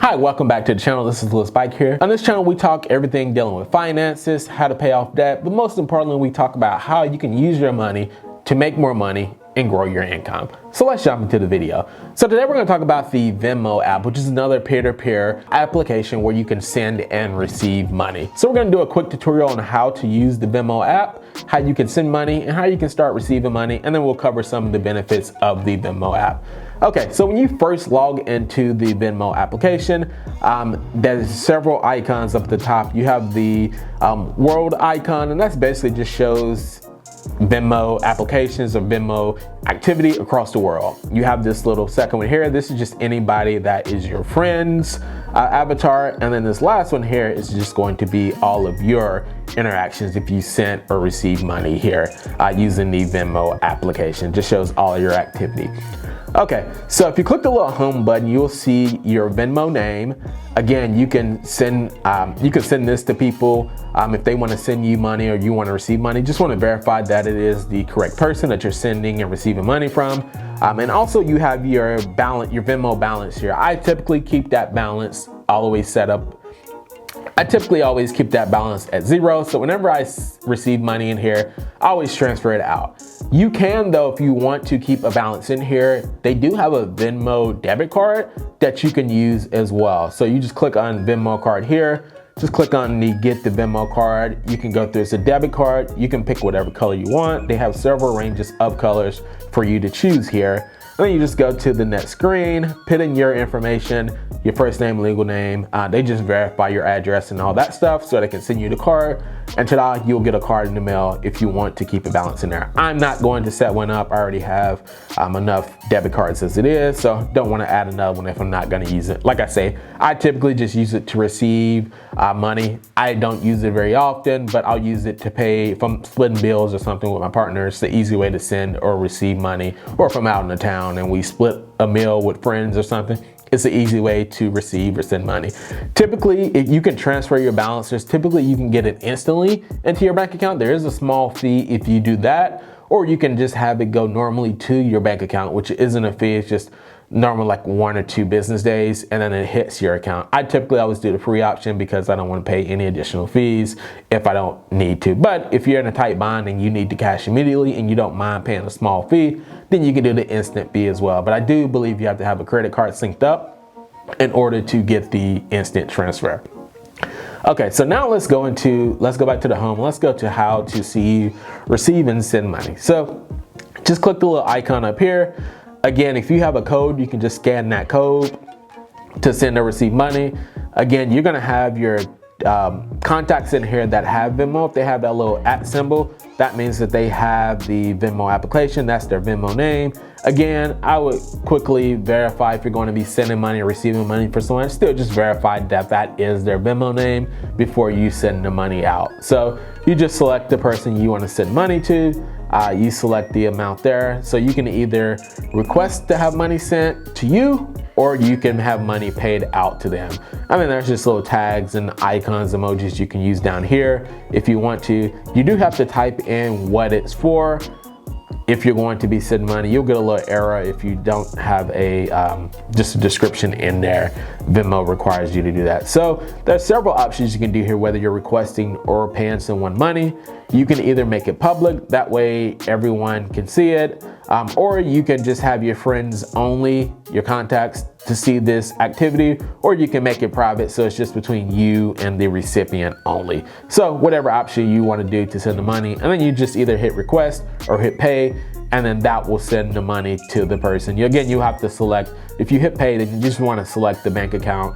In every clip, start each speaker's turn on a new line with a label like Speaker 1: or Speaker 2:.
Speaker 1: Hi, welcome back to the channel. This is Lewis Bike here. On this channel, we talk everything dealing with finances, how to pay off debt, but most importantly, we talk about how you can use your money to make more money and grow your income. So let's jump into the video. So today we're going to talk about the Venmo app, which is another peer-to-peer application where you can send and receive money. So we're going to do a quick tutorial on how to use the Venmo app, how you can send money, and how you can start receiving money, and then we'll cover some of the benefits of the Venmo app. Okay, so when you first log into the Venmo application, there's several icons up at the top. You have the world icon, and that's basically just shows Venmo applications or Venmo activity across the world. You have this little second one here. This is just anybody that is your friend's avatar. And then this last one here is just going to be all of your interactions if you sent or received money here using the Venmo application. Just shows all of your activity. Okay, so if you click the little home button, you'll see your Venmo name. Again, you can send this to people if they want to send you money or you want to receive money. Just want to verify that it is the correct person that you're sending and receiving money from. And also you have your balance, your Venmo balance here. I typically keep that balance all the way set up. I typically always keep that balance at 0. So whenever I receive money in here, I always transfer it out. You can, though, if you want to keep a balance in here, they do have a Venmo debit card that you can use as well. So you just click on Venmo card here, just click on the get the Venmo card. You can go through, it's a debit card. You can pick whatever color you want. They have several ranges of colors for you to choose here. And then you just go to the next screen, put in your information, your first name, legal name. They just verify your address and all that stuff so they can send you the card. And ta-da, you'll get a card in the mail if you want to keep a balance in there. I'm not going to set one up. I already have enough debit cards as it is, so don't want to add another one if I'm not going to use it. Like I say, I typically just use it to receive money. I don't use it very often, but I'll use it to pay if I'm splitting bills or something with my partner. It's the easy way to send or receive money, or if I'm out in the town and we split a meal with friends or something. It's an easy way to receive or send money. Typically, if you can transfer your balances, typically you can get it instantly into your bank account. There is a small fee if you do that, or you can just have it go normally to your bank account, which isn't a fee. It's just normal, like 1 or 2 business days, and then it hits your account. I typically always do the free option because I don't want to pay any additional fees if I don't need to. But if you're in a tight bind and you need the cash immediately and you don't mind paying a small fee, then you can do the instant fee as well. But I do believe you have to have a credit card synced up in order to get the instant transfer. Okay, so now let's go back to the home. Let's go to how to receive and send money. So just click the little icon up here. Again, if you have a code, you can just scan that code to send or receive money. Again, you're gonna have your contacts in here that have Venmo. If they have that little @ symbol, that means that they have the Venmo application. That's their Venmo name. Again, I would quickly verify if you're going to be sending money or receiving money for someone. Still just verify that that is their Venmo name before you send the money out. So you just select the person you want to send money to. You select the amount there. So you can either request to have money sent to you, or you can have money paid out to them. I mean, there's just little tags and icons, emojis you can use down here if you want to. You do have to type in what it's for. If you're going to be sending money, you'll get a little error if you don't have just a description in there. Venmo requires you to do that. So there's several options you can do here, whether you're requesting or paying someone money. You can either make it public, that way everyone can see it, or you can just have your friends only, your contacts, to see this activity, or you can make it private so it's just between you and the recipient only. So whatever option you want to do to send the money, and then you just either hit request or hit pay, and then that will send the money to the person. Again, you have to select, if you hit pay, then you just want to select the bank account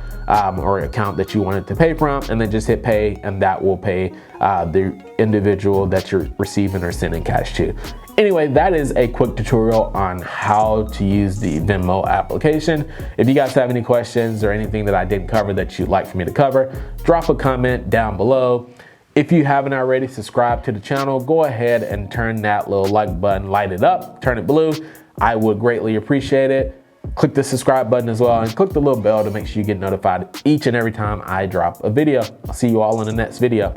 Speaker 1: or account that you want it to pay from, and then just hit pay, and that will pay the individual that you're receiving or sending cash to. Anyway, that is a quick tutorial on how to use the Venmo application. If you guys have any questions or anything that I didn't cover that you'd like for me to cover, drop a comment down below. If you haven't already subscribed to the channel, go ahead and turn that little like button, light it up, turn it blue. I would greatly appreciate it. Click the subscribe button as well, and click the little bell to make sure you get notified each and every time I drop a video. I'll see you all in the next video.